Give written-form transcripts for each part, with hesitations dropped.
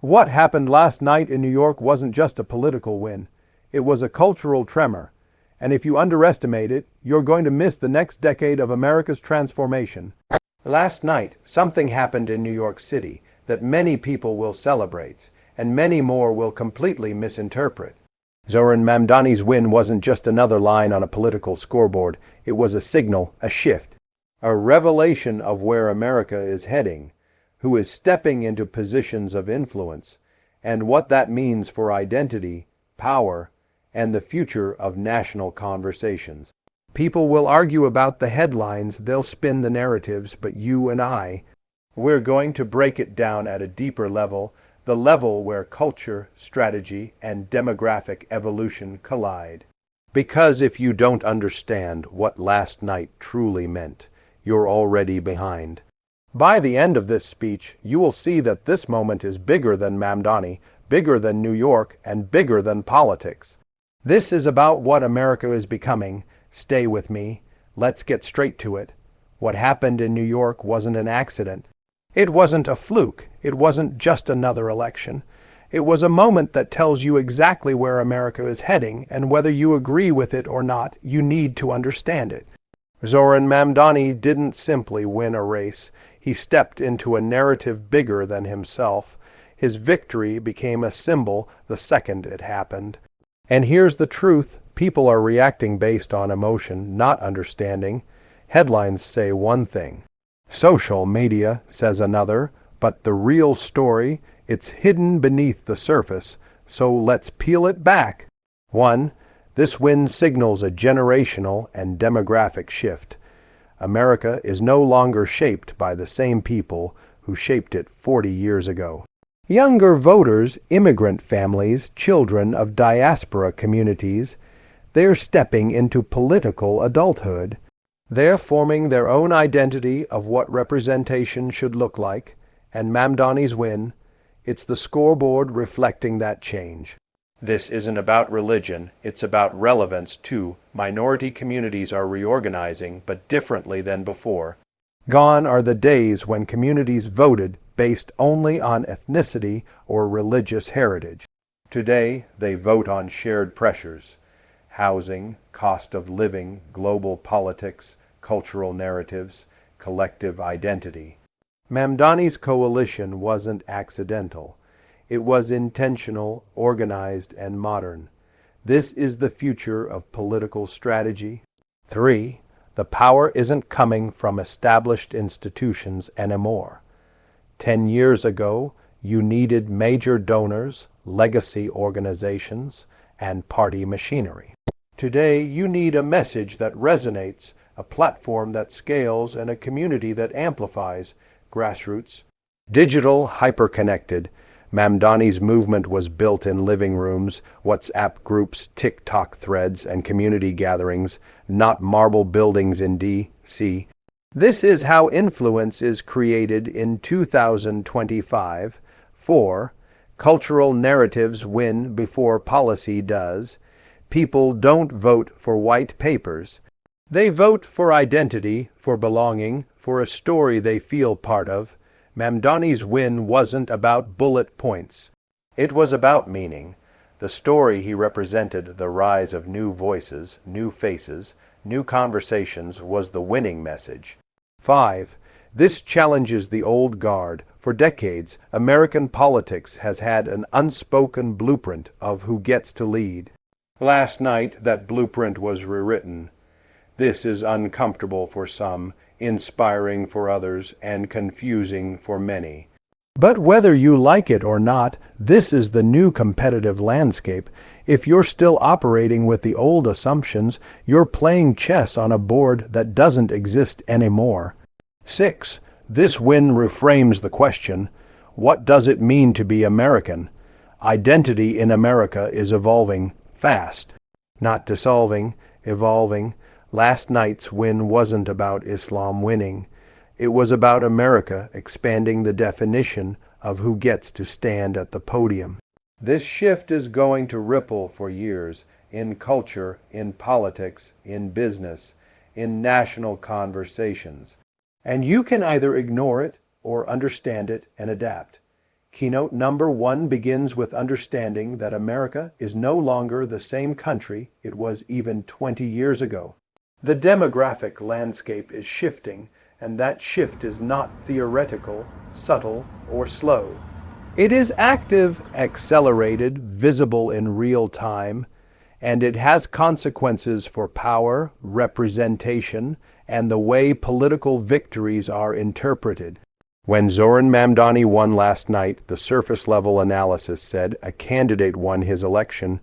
What happened last night in New York wasn't just a political win. It was a cultural tremor. And if you underestimate it, you're going to miss the next decade of America's transformation. Last night, something happened in New York City that many people will celebrate, and many more will completely misinterpret. Zoran Mamdani's win wasn't just another line on a political scoreboard. It was a signal, a shift, a revelation of where America is heading, who is stepping into positions of influence, and what that means for identity, power, and the future of national conversations. People will argue about the headlines, they'll spin the narratives, but you and we're going to break it down at a deeper level, the level where culture, strategy, and demographic evolution collide. Because if you don't understand what last night truly meant, you're already behind. By the end of this speech, you will see that this moment is bigger than Mamdani, bigger than New York, and bigger than politics. This is about what America is becoming. Stay with me. Let's get straight to it. What happened in New York wasn't an accident. It wasn't a fluke. It wasn't just another election. It was a moment that tells you exactly where America is heading, and whether you agree with it or not, you need to understand it. Zoran Mamdani didn't simply win a race. He stepped into a narrative bigger than himself. His victory became a symbol the second it happened. And here's the truth. People are reacting based on emotion, not understanding. Headlines say one thing. Social media says another. But the real story, it's hidden beneath the surface. So let's peel it back. 1. This win signals a generational and demographic shift. America is no longer shaped by the same people who shaped it 40 years ago. Younger voters, immigrant families, children of diaspora communities, they're stepping into political adulthood. They're forming their own identity of what representation should look like, and Mamdani's win, it's the scoreboard reflecting that change. This isn't about religion, it's about relevance too. Minority communities are reorganizing, but differently than before. Gone are the days when communities voted based only on ethnicity or religious heritage. Today, they vote on shared pressures: housing, cost of living, global politics, cultural narratives, collective identity. Mamdani's coalition wasn't accidental. It was intentional, organized, and modern. This is the future of political strategy. 3. The power isn't coming from established institutions anymore. 10 years ago, you needed major donors, legacy organizations, and party machinery. Today, you need a message that resonates, a platform that scales, and a community that amplifies. Grassroots. Digital, hyper-connected. Mamdani's movement was built in living rooms, WhatsApp groups, TikTok threads, and community gatherings, not marble buildings in D.C. This is how influence is created in 2025. 4. Cultural narratives win before policy does. People don't vote for white papers. They vote for identity, for belonging, for a story they feel part of. Mamdani's win wasn't about bullet points. It was about meaning. The story he represented, the rise of new voices, new faces, new conversations, was the winning message. 5. This challenges the old guard. For decades, American politics has had an unspoken blueprint of who gets to lead. Last night, that blueprint was rewritten. This is uncomfortable for some, inspiring for others, and confusing for many. But whether you like it or not, this is the new competitive landscape. If you're still operating with the old assumptions, you're playing chess on a board that doesn't exist anymore. 6. This win reframes the question: what does it mean to be American? Identity in America is evolving fast. Not dissolving, evolving. Last night's win wasn't about Islam winning. It was about America expanding the definition of who gets to stand at the podium. This shift is going to ripple for years, in culture, in politics, in business, in national conversations. And you can either ignore it or understand it and adapt. Keynote number 1 begins with understanding that America is no longer the same country it was even 20 years ago. The demographic landscape is shifting, and that shift is not theoretical, subtle, or slow. It is active, accelerated, visible in real time, and it has consequences for power, representation, and the way political victories are interpreted. When Zoran Mamdani won last night, the surface-level analysis said a candidate won his election,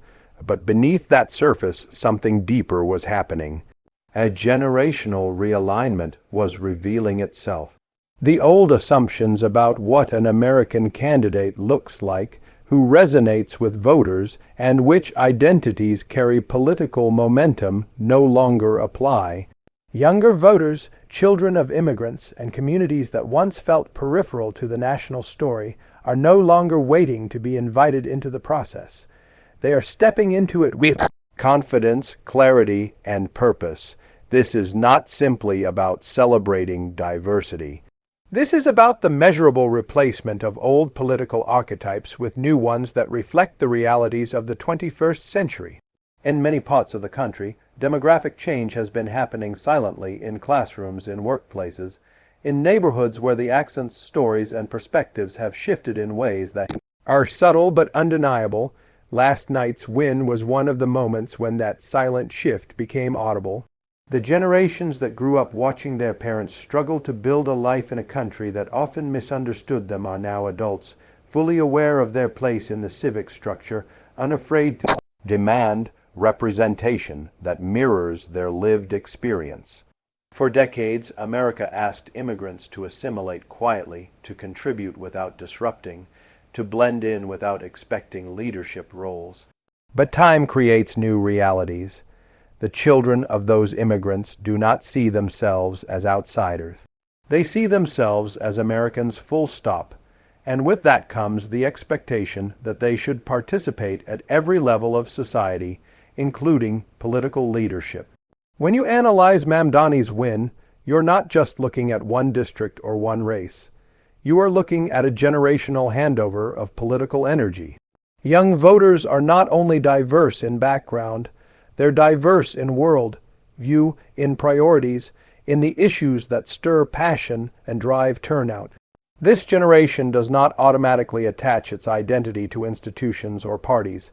but beneath that surface, something deeper was happening. A generational realignment was revealing itself. The old assumptions about what an American candidate looks like, who resonates with voters, and which identities carry political momentum no longer apply. Younger voters, children of immigrants, and communities that once felt peripheral to the national story are no longer waiting to be invited into the process. They are stepping into it with confidence, clarity, and purpose. This is not simply about celebrating diversity. This is about the measurable replacement of old political archetypes with new ones that reflect the realities of the 21st century. In many parts of the country, demographic change has been happening silently in classrooms, in workplaces, in neighborhoods where the accents, stories, and perspectives have shifted in ways that are subtle but undeniable. Last night's win was one of the moments when that silent shift became audible. The generations that grew up watching their parents struggle to build a life in a country that often misunderstood them are now adults, fully aware of their place in the civic structure, unafraid to demand representation that mirrors their lived experience. For decades, America asked immigrants to assimilate quietly, to contribute without disrupting, to blend in without expecting leadership roles. But time creates new realities. The children of those immigrants do not see themselves as outsiders. They see themselves as Americans full stop, and with that comes the expectation that they should participate at every level of society, including political leadership. When you analyze Mamdani's win, you're not just looking at one district or one race. You are looking at a generational handover of political energy. Young voters are not only diverse in background, they're diverse in world view, in priorities, in the issues that stir passion and drive turnout. This generation does not automatically attach its identity to institutions or parties.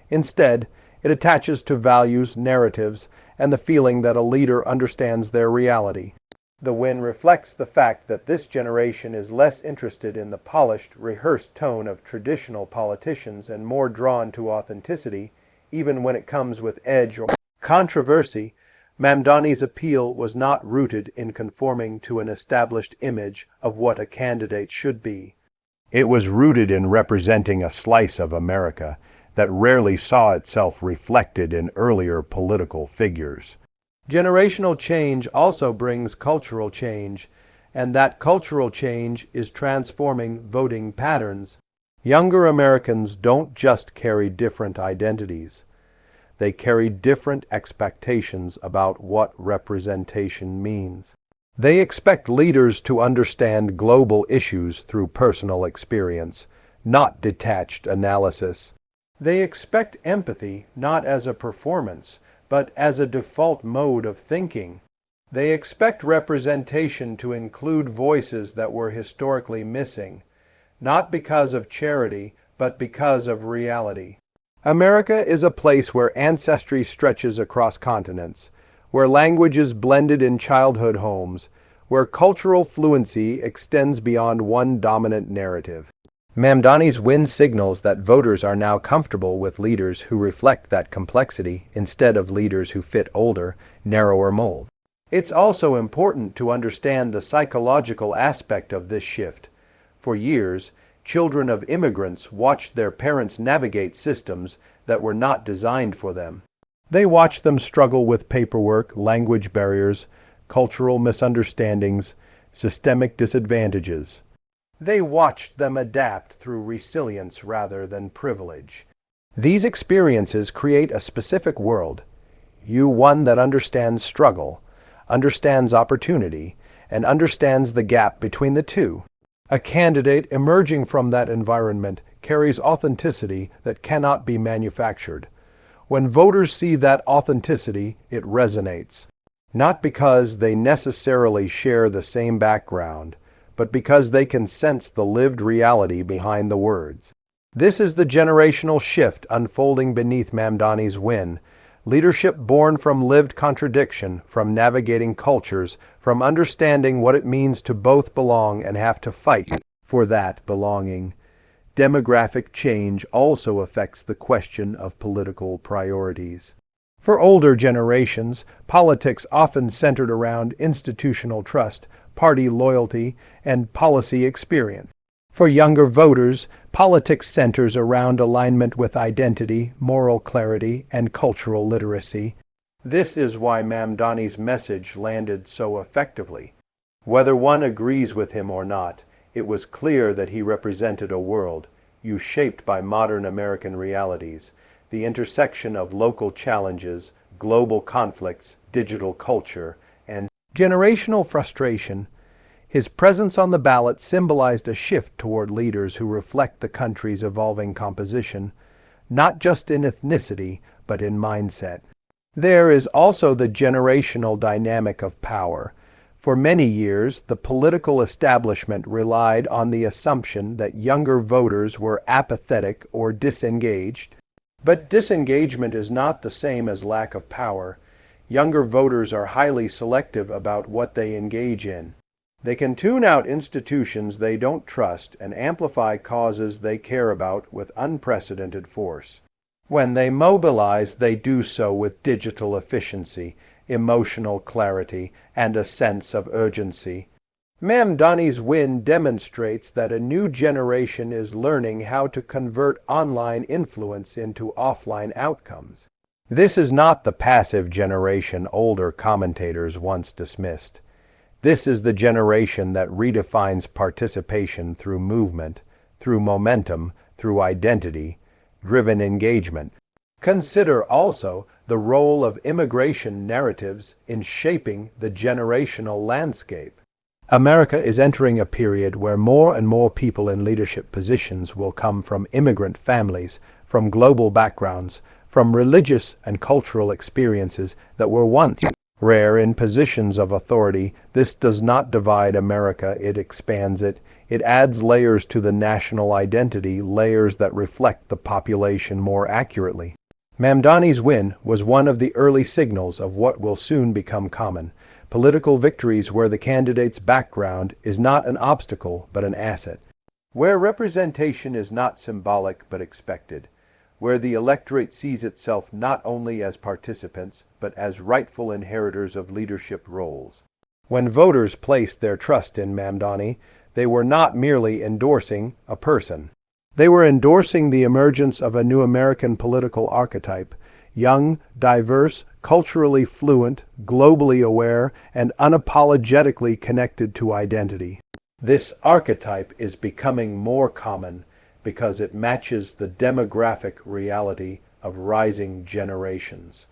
Instead, it attaches to values, narratives, and the feeling that a leader understands their reality. The win reflects the fact that this generation is less interested in the polished, rehearsed tone of traditional politicians and more drawn to authenticity, even when it comes with edge or controversy. Mamdani's appeal was not rooted in conforming to an established image of what a candidate should be. It was rooted in representing a slice of America that rarely saw itself reflected in earlier political figures. Generational change also brings cultural change, and that cultural change is transforming voting patterns. Younger Americans don't just carry different identities. They carry different expectations about what representation means. They expect leaders to understand global issues through personal experience, not detached analysis. They expect empathy not as a performance, but as a default mode of thinking. They expect representation to include voices that were historically missing, not because of charity, but because of reality. America is a place where ancestry stretches across continents, where language is blended in childhood homes, where cultural fluency extends beyond one dominant narrative. Mamdani's win signals that voters are now comfortable with leaders who reflect that complexity instead of leaders who fit older, narrower mold. It's also important to understand the psychological aspect of this shift. For years, children of immigrants watched their parents navigate systems that were not designed for them. They watched them struggle with paperwork, language barriers, cultural misunderstandings, systemic disadvantages. They watched them adapt through resilience rather than privilege. These experiences create a specific world, one that understands struggle, understands opportunity, and understands the gap between the two. A candidate emerging from that environment carries authenticity that cannot be manufactured. When voters see that authenticity, it resonates. Not because they necessarily share the same background, but because they can sense the lived reality behind the words. This is the generational shift unfolding beneath Mamdani's win. Leadership born from lived contradiction, from navigating cultures, from understanding what it means to both belong and have to fight for that belonging. Demographic change also affects the question of political priorities. For older generations, politics often centered around institutional trust, party loyalty, and policy experience. For younger voters, politics centers around alignment with identity, moral clarity, and cultural literacy. This is why Mamdani's message landed so effectively. Whether one agrees with him or not, it was clear that he represented a world shaped by modern American realities, the intersection of local challenges, global conflicts, digital culture, and generational frustration. His presence on the ballot symbolized a shift toward leaders who reflect the country's evolving composition, not just in ethnicity, but in mindset. There is also the generational dynamic of power. For many years, the political establishment relied on the assumption that younger voters were apathetic or disengaged. But disengagement is not the same as lack of power. Younger voters are highly selective about what they engage in. They can tune out institutions they don't trust and amplify causes they care about with unprecedented force. When they mobilize, they do so with digital efficiency, emotional clarity, and a sense of urgency. Mamdani's win demonstrates that a new generation is learning how to convert online influence into offline outcomes. This is not the passive generation older commentators once dismissed. This is the generation that redefines participation through movement, through momentum, through identity-driven engagement. Consider also the role of immigration narratives in shaping the generational landscape. America is entering a period where more and more people in leadership positions will come from immigrant families, from global backgrounds, from religious and cultural experiences that were once rare in positions of authority. This does not divide America, it expands it. It adds layers to the national identity, layers that reflect the population more accurately. Mamdani's win was one of the early signals of what will soon become common. Political victories where the candidate's background is not an obstacle but an asset. Where representation is not symbolic but expected. Where the electorate sees itself not only as participants but as rightful inheritors of leadership roles. When voters placed their trust in Mamdani, they were not merely endorsing a person. They were endorsing the emergence of a new American political archetype, young, diverse, culturally fluent, globally aware, and unapologetically connected to identity. This archetype is becoming more common because it matches the demographic reality of rising generations.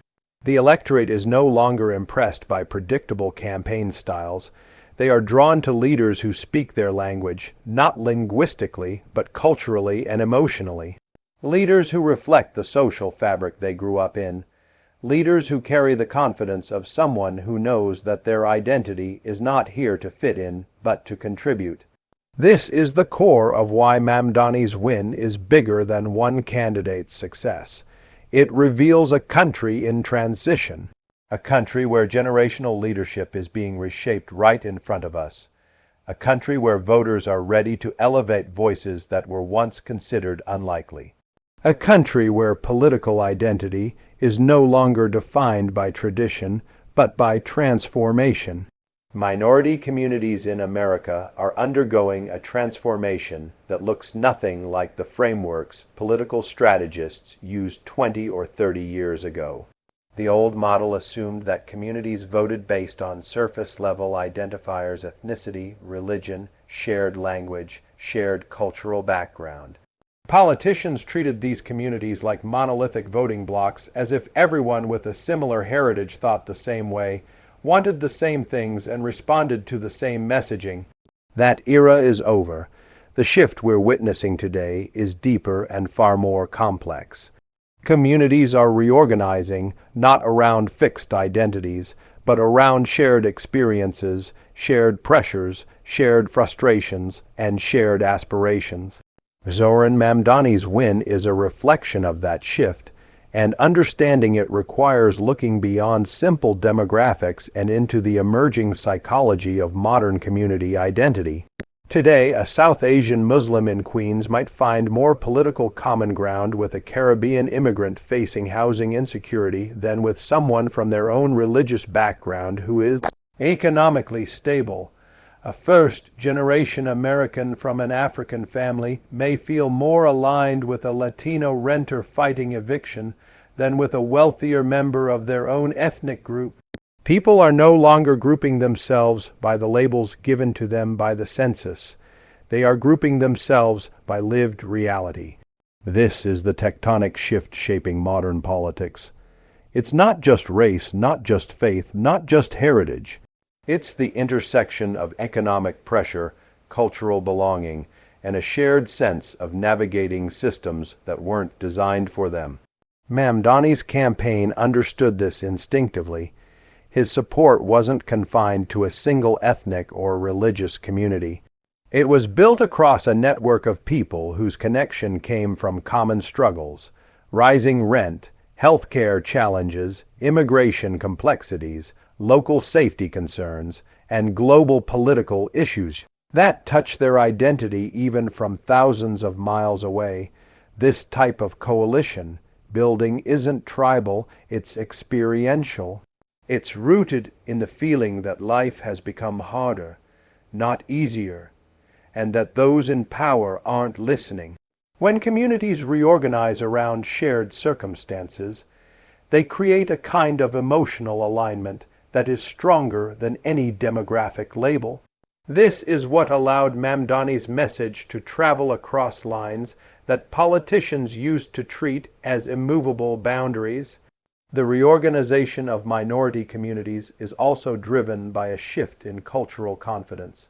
The electorate is no longer impressed by predictable campaign styles. They are drawn to leaders who speak their language, not linguistically, but culturally and emotionally. Leaders who reflect the social fabric they grew up in. Leaders who carry the confidence of someone who knows that their identity is not here to fit in, but to contribute. This is the core of why Mamdani's win is bigger than one candidate's success. It reveals a country in transition. A country where generational leadership is being reshaped right in front of us. A country where voters are ready to elevate voices that were once considered unlikely. A country where political identity is no longer defined by tradition, but by transformation. Minority communities in America are undergoing a transformation that looks nothing like the frameworks political strategists used 20 or 30 years ago. The old model assumed that communities voted based on surface-level identifiers: ethnicity, religion, shared language, shared cultural background. Politicians treated these communities like monolithic voting blocks, as if everyone with a similar heritage thought the same way, wanted the same things, and responded to the same messaging. That era is over. The shift we're witnessing today is deeper and far more complex. Communities are reorganizing not around fixed identities, but around shared experiences, shared pressures, shared frustrations, and shared aspirations. Zoran Mamdani's win is a reflection of that shift, and understanding it requires looking beyond simple demographics and into the emerging psychology of modern community identity. Today, a South Asian Muslim in Queens might find more political common ground with a Caribbean immigrant facing housing insecurity than with someone from their own religious background who is economically stable. A first-generation American from an African family may feel more aligned with a Latino renter fighting eviction than with a wealthier member of their own ethnic group. People are no longer grouping themselves by the labels given to them by the census. They are grouping themselves by lived reality. This is the tectonic shift shaping modern politics. It's not just race, not just faith, not just heritage. It's the intersection of economic pressure, cultural belonging, and a shared sense of navigating systems that weren't designed for them. Mamdani's campaign understood this instinctively. His support wasn't confined to a single ethnic or religious community. It was built across a network of people whose connection came from common struggles, rising rent, healthcare challenges, immigration complexities, local safety concerns, and global political issues that touch their identity even from thousands of miles away. This type of coalition building isn't tribal, it's experiential. It's rooted in the feeling that life has become harder, not easier, and that those in power aren't listening. When communities reorganize around shared circumstances, they create a kind of emotional alignment that is stronger than any demographic label. This is what allowed Mamdani's message to travel across lines that politicians used to treat as immovable boundaries. The reorganization of minority communities is also driven by a shift in cultural confidence.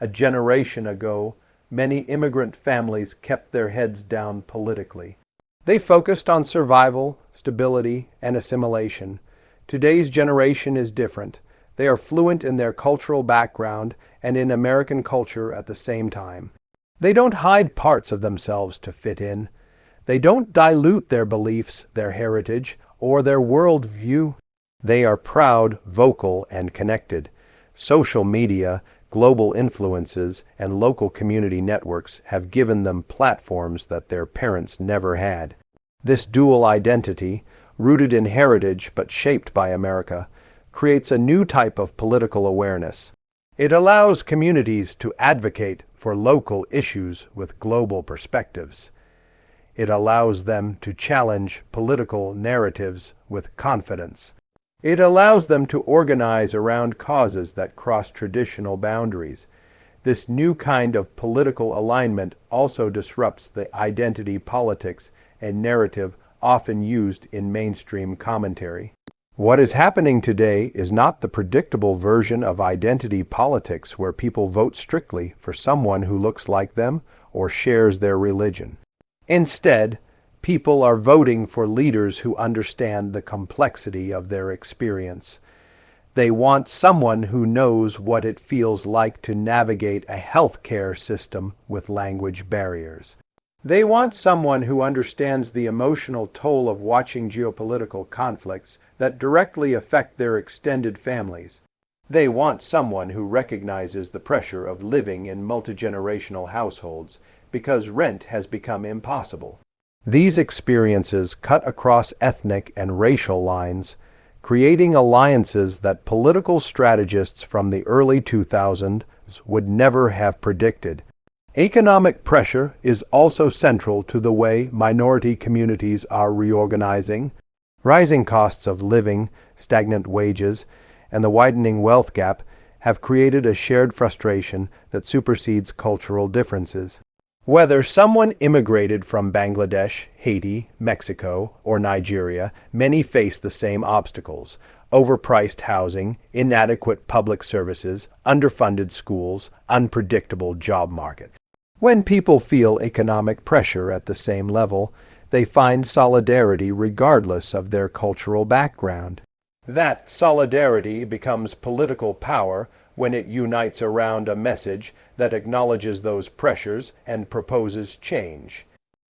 A generation ago, many immigrant families kept their heads down politically. They focused on survival, stability, and assimilation. Today's generation is different. They are fluent in their cultural background and in American culture at the same time. They don't hide parts of themselves to fit in. They don't dilute their beliefs, their heritage, or their worldview. They are proud, vocal, and connected. Social media, global influences, and local community networks have given them platforms that their parents never had. This dual identity, rooted in heritage but shaped by America, creates a new type of political awareness. It allows communities to advocate for local issues with global perspectives. It allows them to challenge political narratives with confidence. It allows them to organize around causes that cross traditional boundaries. This new kind of political alignment also disrupts the identity politics and narrative often used in mainstream commentary. What is happening today is not the predictable version of identity politics where people vote strictly for someone who looks like them or shares their religion. Instead, people are voting for leaders who understand the complexity of their experience. They want someone who knows what it feels like to navigate a healthcare system with language barriers. They want someone who understands the emotional toll of watching geopolitical conflicts that directly affect their extended families. They want someone who recognizes the pressure of living in multi-generational households because rent has become impossible. These experiences cut across ethnic and racial lines, creating alliances that political strategists from the early 2000s would never have predicted. Economic pressure is also central to the way minority communities are reorganizing. Rising costs of living, stagnant wages, and the widening wealth gap have created a shared frustration that supersedes cultural differences. Whether someone immigrated from Bangladesh, Haiti, Mexico, or Nigeria, many face the same obstacles: overpriced housing, inadequate public services, underfunded schools, unpredictable job markets. When people feel economic pressure at the same level, they find solidarity regardless of their cultural background. That solidarity becomes political power when it unites around a message that acknowledges those pressures and proposes change.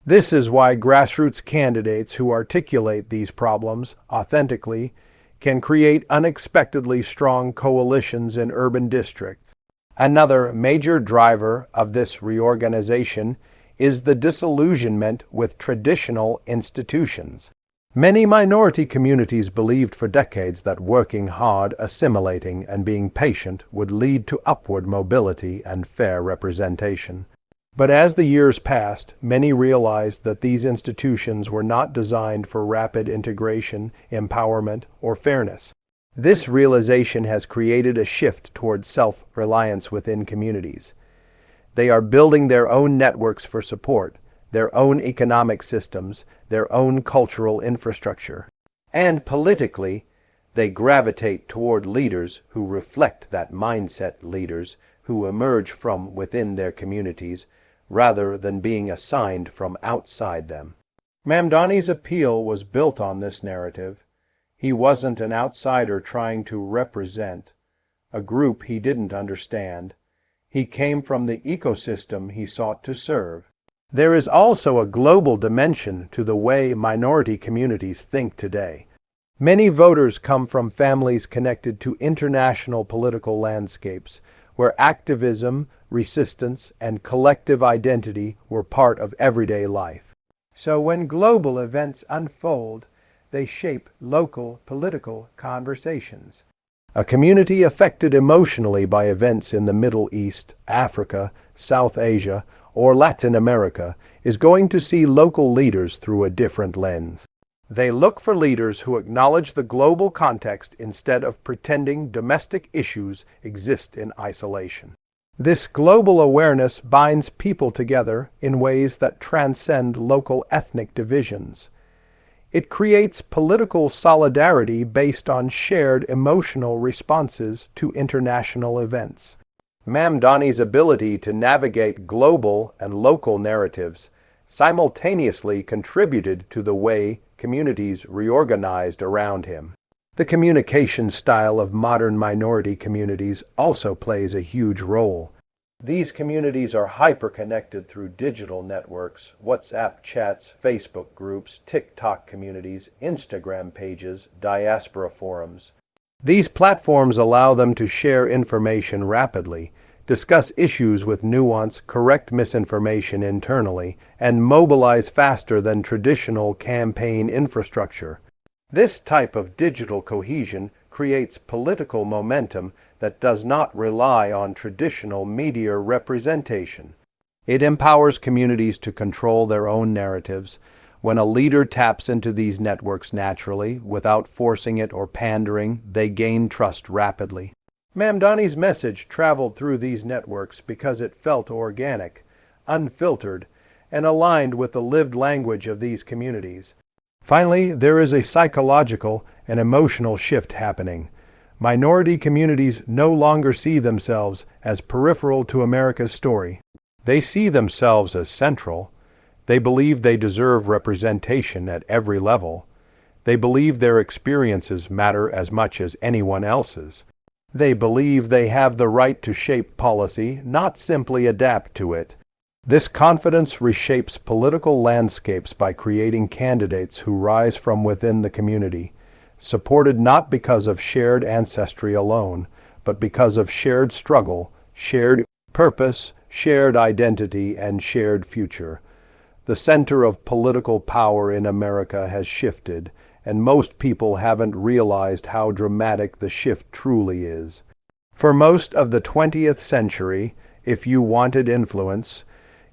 This is why grassroots candidates who articulate these problems authentically can create unexpectedly strong coalitions in urban districts. Another major driver of this reorganization is the disillusionment with traditional institutions. Many minority communities believed for decades that working hard, assimilating, and being patient would lead to upward mobility and fair representation. But as the years passed, many realized that these institutions were not designed for rapid integration, empowerment, or fairness. This realization has created a shift toward self-reliance within communities. They are building their own networks for support, their own economic systems, their own cultural infrastructure. And politically, they gravitate toward leaders who reflect that mindset, leaders who emerge from within their communities rather than being assigned from outside them. Mamdani's appeal was built on this narrative. He wasn't an outsider trying to represent a group he didn't understand. He came from the ecosystem he sought to serve. There is also a global dimension to the way minority communities think today. Many voters come from families connected to international political landscapes, where activism, resistance, and collective identity were part of everyday life. So when global events unfold, they shape local political conversations. A community affected emotionally by events in the Middle East, Africa, South Asia, or Latin America is going to see local leaders through a different lens. They look for leaders who acknowledge the global context instead of pretending domestic issues exist in isolation. This global awareness binds people together in ways that transcend local ethnic divisions. It creates political solidarity based on shared emotional responses to international events. Mamdani's ability to navigate global and local narratives simultaneously contributed to the way communities reorganized around him. The communication style of modern minority communities also plays a huge role. These communities are hyper-connected through digital networks, WhatsApp chats, Facebook groups, TikTok communities, Instagram pages, diaspora forums. These platforms allow them to share information rapidly, discuss issues with nuance, correct misinformation internally, and mobilize faster than traditional campaign infrastructure. This type of digital cohesion creates political momentum that does not rely on traditional media representation. It empowers communities to control their own narratives. When a leader taps into these networks naturally, without forcing it or pandering, they gain trust rapidly. Mamdani's message traveled through these networks because it felt organic, unfiltered, and aligned with the lived language of these communities. Finally, there is a psychological and emotional shift happening. Minority communities no longer see themselves as peripheral to America's story. They see themselves as central. They believe they deserve representation at every level. They believe their experiences matter as much as anyone else's. They believe they have the right to shape policy, not simply adapt to it. This confidence reshapes political landscapes by creating candidates who rise from within the community, supported not because of shared ancestry alone, but because of shared struggle, shared purpose, shared identity, and shared future. The center of political power in America has shifted, and most people haven't realized how dramatic the shift truly is. For most of the 20th century, if you wanted influence,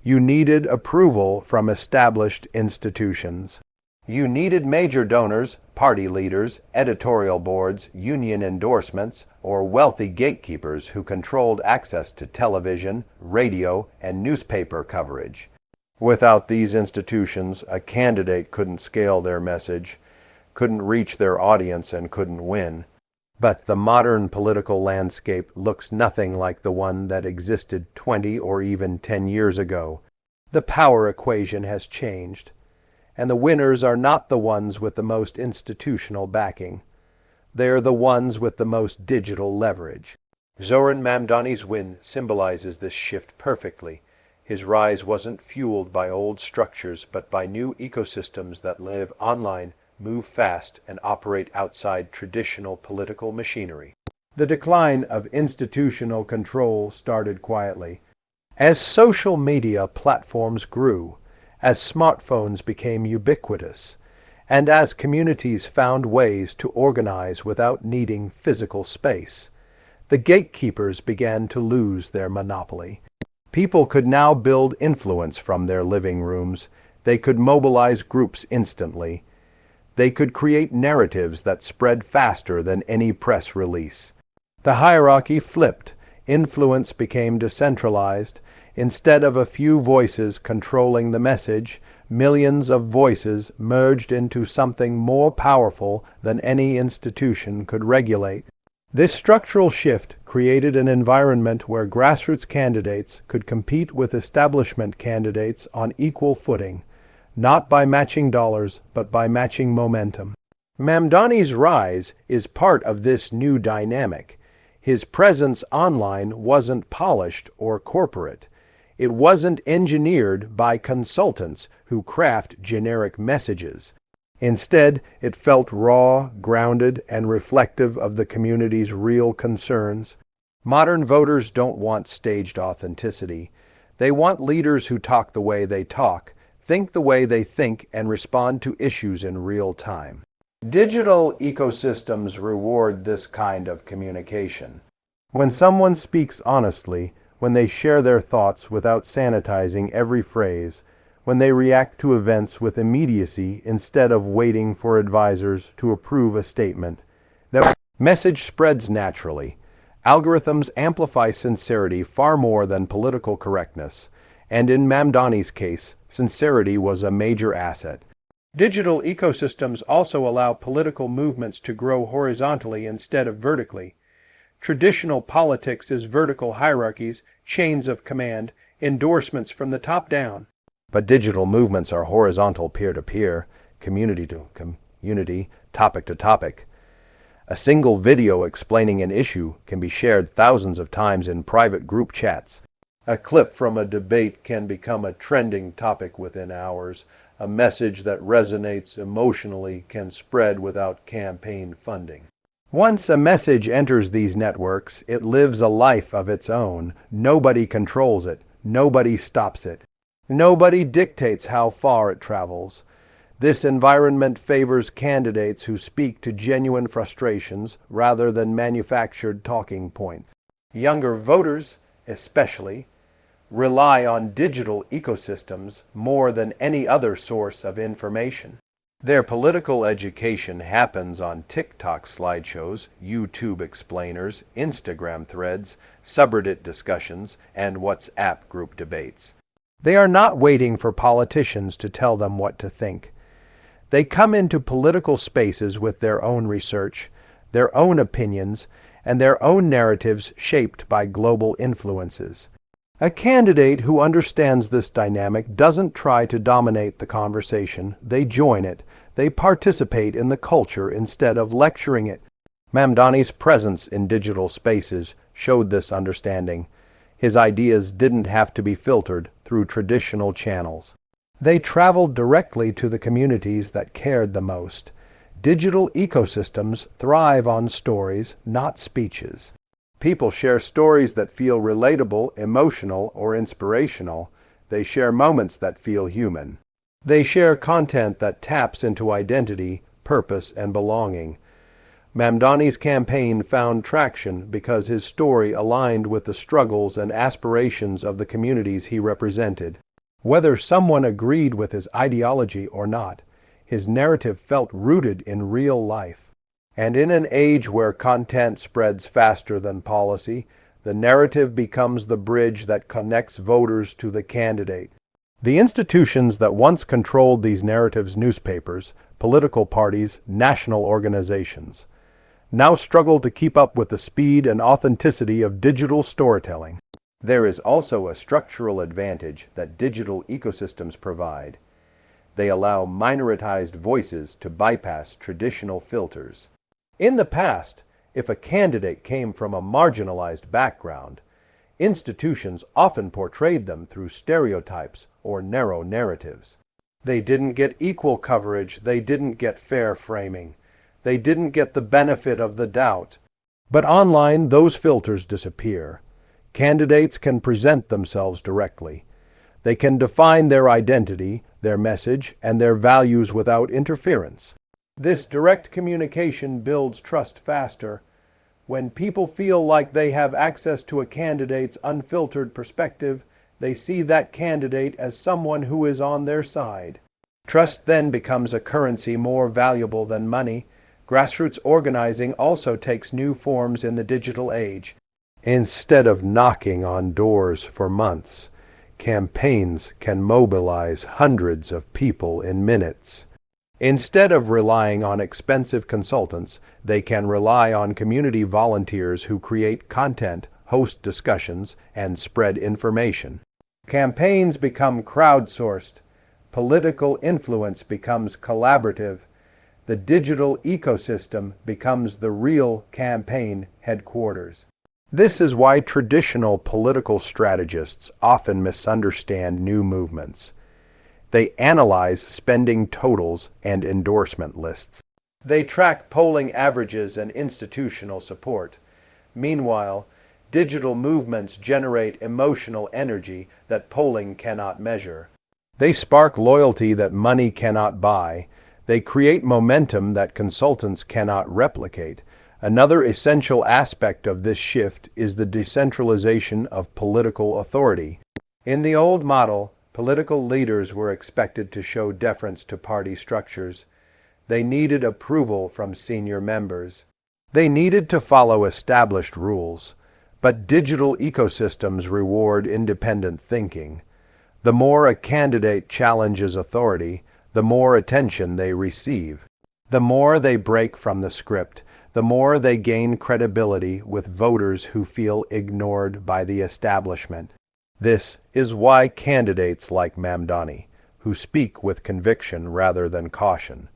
you needed approval from established institutions. You needed major donors, party leaders, editorial boards, union endorsements, or wealthy gatekeepers who controlled access to television, radio, and newspaper coverage. Without these institutions, a candidate couldn't scale their message, couldn't reach their audience, and couldn't win. But the modern political landscape looks nothing like the one that existed 20 or even 10 years ago. The power equation has changed, and the winners are not the ones with the most institutional backing. They're the ones with the most digital leverage. Zoran Mamdani's win symbolizes this shift perfectly. His rise wasn't fueled by old structures, but by new ecosystems that live online, move fast, and operate outside traditional political machinery. The decline of institutional control started quietly. As social media platforms grew, as smartphones became ubiquitous, and as communities found ways to organize without needing physical space, the gatekeepers began to lose their monopoly. People could now build influence from their living rooms. They could mobilize groups instantly. They could create narratives that spread faster than any press release. The hierarchy flipped. Influence became decentralized. Instead of a few voices controlling the message, millions of voices merged into something more powerful than any institution could regulate. This structural shift created an environment where grassroots candidates could compete with establishment candidates on equal footing, not by matching dollars, but by matching momentum. Mamdani's rise is part of this new dynamic. His presence online wasn't polished or corporate. It wasn't engineered by consultants who craft generic messages. Instead, it felt raw, grounded, and reflective of the community's real concerns. Modern voters don't want staged authenticity. They want leaders who talk the way they talk, think the way they think, and respond to issues in real time. Digital ecosystems reward this kind of communication. When someone speaks honestly, when they share their thoughts without sanitizing every phrase, when they react to events with immediacy instead of waiting for advisors to approve a statement, the message spreads naturally. Algorithms amplify sincerity far more than political correctness, and in Mamdani's case, sincerity was a major asset. Digital ecosystems also allow political movements to grow horizontally instead of vertically. Traditional politics is vertical hierarchies, chains of command, endorsements from the top down. But digital movements are horizontal, peer-to-peer, community to community, topic to topic. A single video explaining an issue can be shared thousands of times in private group chats. A clip from a debate can become a trending topic within hours. A message that resonates emotionally can spread without campaign funding. Once a message enters these networks, it lives a life of its own. Nobody controls it. Nobody stops it. Nobody dictates how far it travels. This environment favors candidates who speak to genuine frustrations rather than manufactured talking points. Younger voters, especially, rely on digital ecosystems more than any other source of information. Their political education happens on TikTok slideshows, YouTube explainers, Instagram threads, subreddit discussions, and WhatsApp group debates. They are not waiting for politicians to tell them what to think. They come into political spaces with their own research, their own opinions, and their own narratives shaped by global influences. A candidate who understands this dynamic doesn't try to dominate the conversation. They join it. They participate in the culture instead of lecturing it. Mamdani's presence in digital spaces showed this understanding. His ideas didn't have to be filtered through traditional channels. They traveled directly to the communities that cared the most. Digital ecosystems thrive on stories, not speeches. People share stories that feel relatable, emotional, or inspirational. They share moments that feel human. They share content that taps into identity, purpose, and belonging. Mamdani's campaign found traction because his story aligned with the struggles and aspirations of the communities he represented. Whether someone agreed with his ideology or not, his narrative felt rooted in real life. And in an age where content spreads faster than policy, the narrative becomes the bridge that connects voters to the candidate. The institutions that once controlled these narratives, newspapers, political parties, national organizations, now struggle to keep up with the speed and authenticity of digital storytelling. There is also a structural advantage that digital ecosystems provide. They allow minoritized voices to bypass traditional filters. In the past, if a candidate came from a marginalized background, institutions often portrayed them through stereotypes or narrow narratives. They didn't get equal coverage, they didn't get fair framing, they didn't get the benefit of the doubt. But online, those filters disappear. Candidates can present themselves directly. They can define their identity, their message, and their values without interference. This direct communication builds trust faster. When people feel like they have access to a candidate's unfiltered perspective, they see that candidate as someone who is on their side. Trust then becomes a currency more valuable than money. Grassroots organizing also takes new forms in the digital age. Instead of knocking on doors for months, campaigns can mobilize hundreds of people in minutes. Instead of relying on expensive consultants, they can rely on community volunteers who create content, host discussions, and spread information. Campaigns become crowdsourced. Political influence becomes collaborative. The digital ecosystem becomes the real campaign headquarters. This is why traditional political strategists often misunderstand new movements. They analyze spending totals and endorsement lists. They track polling averages and institutional support. Meanwhile, digital movements generate emotional energy that polling cannot measure. They spark loyalty that money cannot buy. They create momentum that consultants cannot replicate. Another essential aspect of this shift is the decentralization of political authority. In the old model, political leaders were expected to show deference to party structures. They needed approval from senior members. They needed to follow established rules. But digital ecosystems reward independent thinking. The more a candidate challenges authority, the more attention they receive. The more they break from the script, the more they gain credibility with voters who feel ignored by the establishment. This is why candidates like Mamdani, who speak with conviction rather than caution,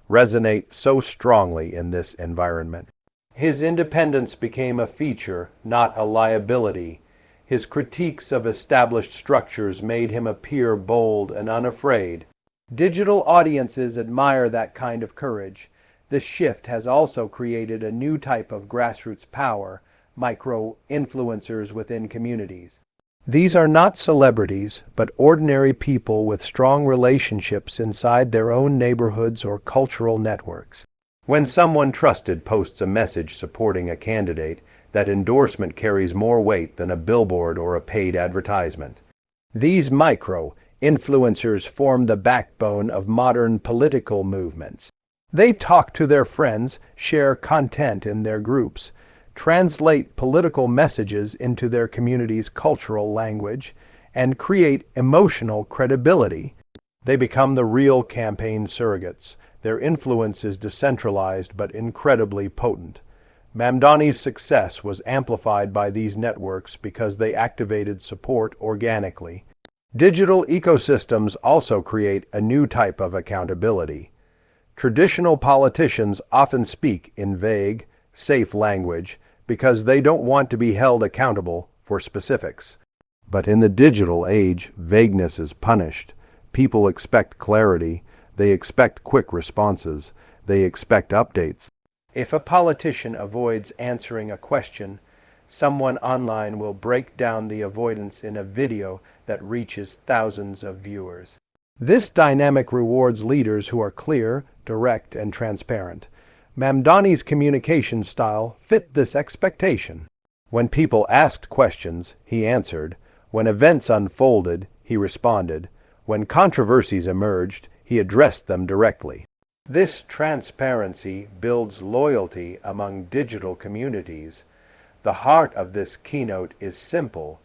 resonate so strongly in this environment. His independence became a feature, not a liability. His critiques of established structures made him appear bold and unafraid. Digital audiences admire that kind of courage. This shift has also created a new type of grassroots power, micro-influencers within communities. These are not celebrities, but ordinary people with strong relationships inside their own neighborhoods or cultural networks. When someone trusted posts a message supporting a candidate, that endorsement carries more weight than a billboard or a paid advertisement. These micro-influencers form the backbone of modern political movements. They talk to their friends, share content in their groups, translate political messages into their community's cultural language, and create emotional credibility. They become the real campaign surrogates. Their influence is decentralized but incredibly potent. Mamdani's success was amplified by these networks because they activated support organically. Digital ecosystems also create a new type of accountability. Traditional politicians often speak in vague, safe language because they don't want to be held accountable for specifics. But in the digital age, vagueness is punished. People expect clarity. They expect quick responses. They expect updates. If a politician avoids answering a question, someone online will break down the avoidance in a video that reaches thousands of viewers. This dynamic rewards leaders who are clear, direct, and transparent. Mamdani's communication style fit this expectation. When people asked questions, he answered. When events unfolded, he responded. When controversies emerged, he addressed them directly. This transparency builds loyalty among digital communities. The heart of this keynote is simple.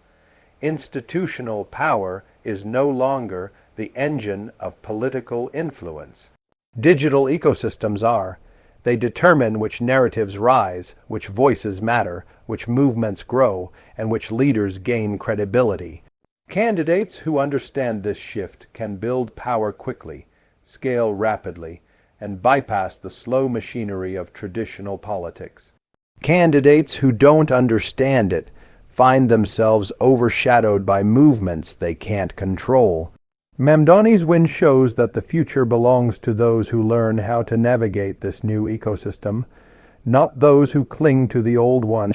Institutional power is no longer the engine of political influence. Digital ecosystems are. They determine which narratives rise, which voices matter, which movements grow, and which leaders gain credibility. Candidates who understand this shift can build power quickly, scale rapidly, and bypass the slow machinery of traditional politics. Candidates who don't understand it find themselves overshadowed by movements they can't control. Mamdani's win shows that the future belongs to those who learn how to navigate this new ecosystem, not those who cling to the old one.